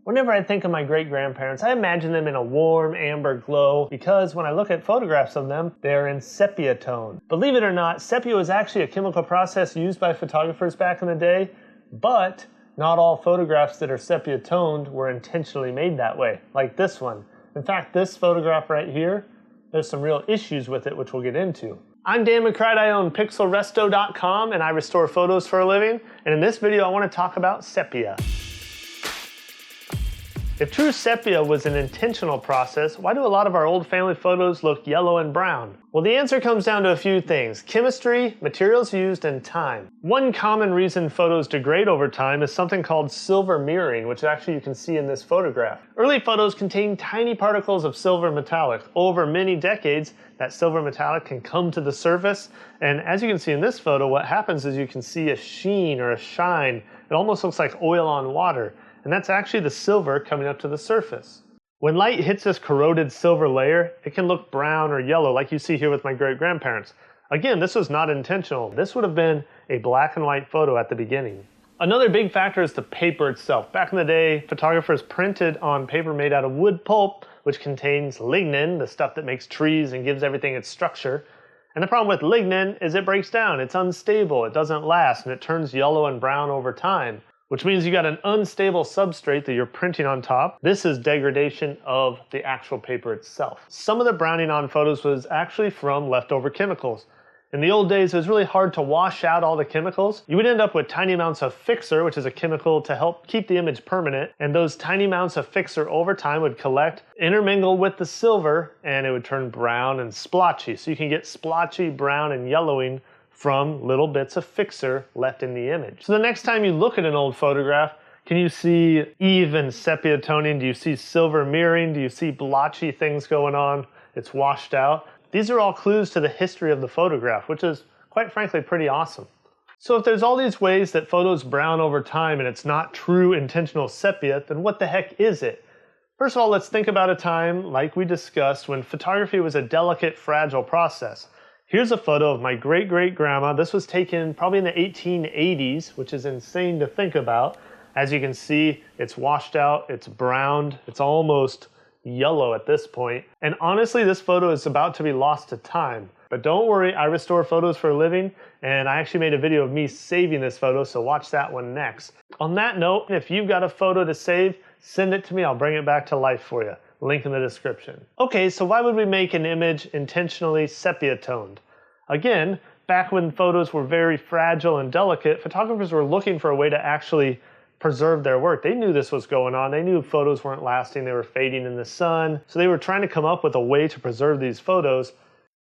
Whenever I think of my great-grandparents, I imagine them in a warm amber glow because when I look at photographs of them, they're in sepia tone. Believe it or not, sepia was actually a chemical process used by photographers back in the day, but not all photographs that are sepia toned were intentionally made that way, like this one. In fact, this photograph right here, there's some real issues with it, which we'll get into. I'm Dan McCride, I own pixelresto.com and I restore photos for a living, and in this video I want to talk about sepia. If true sepia was an intentional process, why do a lot of our old family photos look yellow and brown? Well, the answer comes down to a few things: chemistry, materials used, and time. One common reason photos degrade over time is something called silver mirroring, which actually you can see in this photograph. Early photos contain tiny particles of silver metallic. Over many decades, that silver metallic can come to the surface, and as you can see in this photo, what happens is you can see a sheen or a shine. It almost looks like oil on water. And that's actually the silver coming up to the surface. When light hits this corroded silver layer, it can look brown or yellow like you see here with my great-grandparents. Again, this was not intentional. This would have been a black and white photo at the beginning. Another big factor is the paper itself. Back in the day, photographers printed on paper made out of wood pulp, which contains lignin, the stuff that makes trees and gives everything its structure. And the problem with lignin is it breaks down, it's unstable, it doesn't last, and it turns yellow and brown over time. Which means you got an unstable substrate that you're printing on top. This is degradation of the actual paper itself. Some of the browning on photos was actually from leftover chemicals. In the old days, it was really hard to wash out all the chemicals. You would end up with tiny amounts of fixer, which is a chemical to help keep the image permanent, and those tiny amounts of fixer over time would collect, intermingle with the silver, and it would turn brown and splotchy. So you can get splotchy, brown, and yellowing from little bits of fixer left in the image. So the next time you look at an old photograph, can you see even sepia toning? Do you see silver mirroring? Do you see blotchy things going on? It's washed out. These are all clues to the history of the photograph, which is quite frankly pretty awesome. So if there's all these ways that photos brown over time and it's not true intentional sepia, then what the heck is it? First of all, let's think about a time, like we discussed, when photography was a delicate, fragile process. Here's a photo of my great-great-grandma. This was taken probably in the 1880s, which is insane to think about. As you can see, it's washed out, it's browned, it's almost yellow at this point. And honestly, this photo is about to be lost to time. But don't worry, I restore photos for a living, and I actually made a video of me saving this photo, so watch that one next. On that note, if you've got a photo to save, send it to me, I'll bring it back to life for you. Link in the description. Okay, so why would we make an image intentionally sepia toned? Again, back when photos were very fragile and delicate, photographers were looking for a way to actually preserve their work. They knew this was going on. They knew photos weren't lasting, they were fading in the sun. So they were trying to come up with a way to preserve these photos.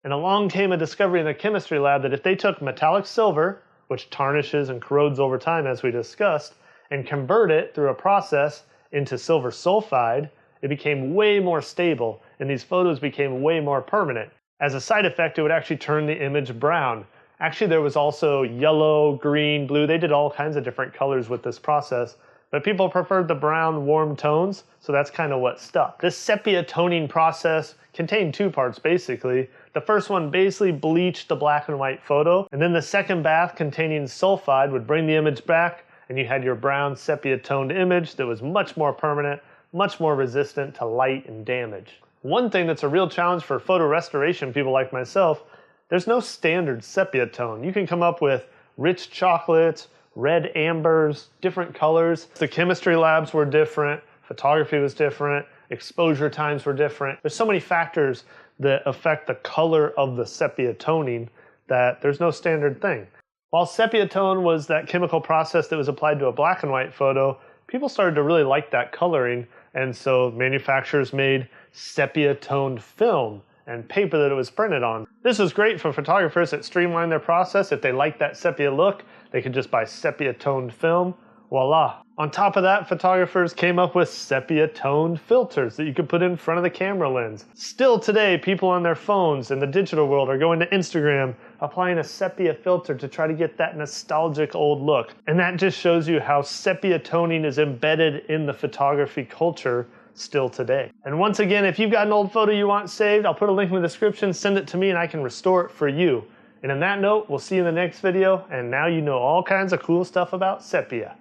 And along came a discovery in the chemistry lab that if they took metallic silver, which tarnishes and corrodes over time as we discussed, and convert it through a process into silver sulfide, it became way more stable, and these photos became way more permanent. As a side effect, it would actually turn the image brown. Actually, there was also yellow, green, blue. They did all kinds of different colors with this process, but people preferred the brown, warm tones, so that's kind of what stuck. This sepia toning process contained two parts, basically. The first one basically bleached the black and white photo, and then the second bath containing sulfide would bring the image back, and you had your brown sepia toned image that was much more permanent, much more resistant to light and damage. One thing that's a real challenge for photo restoration people like myself, there's no standard sepia tone. You can come up with rich chocolates, red ambers, different colors. The chemistry labs were different, photography was different, exposure times were different. There's so many factors that affect the color of the sepia toning that there's no standard thing. While sepia tone was that chemical process that was applied to a black and white photo, people started to really like that coloring, and so manufacturers made sepia toned film and paper that it was printed on. This was great for photographers that streamlined their process. If they liked that sepia look, they could just buy sepia toned film. Voila. On top of that, photographers came up with sepia toned filters that you could put in front of the camera lens. Still today, people on their phones in the digital world are going to Instagram, applying a sepia filter to try to get that nostalgic old look. And that just shows you how sepia toning is embedded in the photography culture still today. And once again, if you've got an old photo you want saved, I'll put a link in the description, send it to me and I can restore it for you. And on that note, we'll see you in the next video, and now you know all kinds of cool stuff about sepia.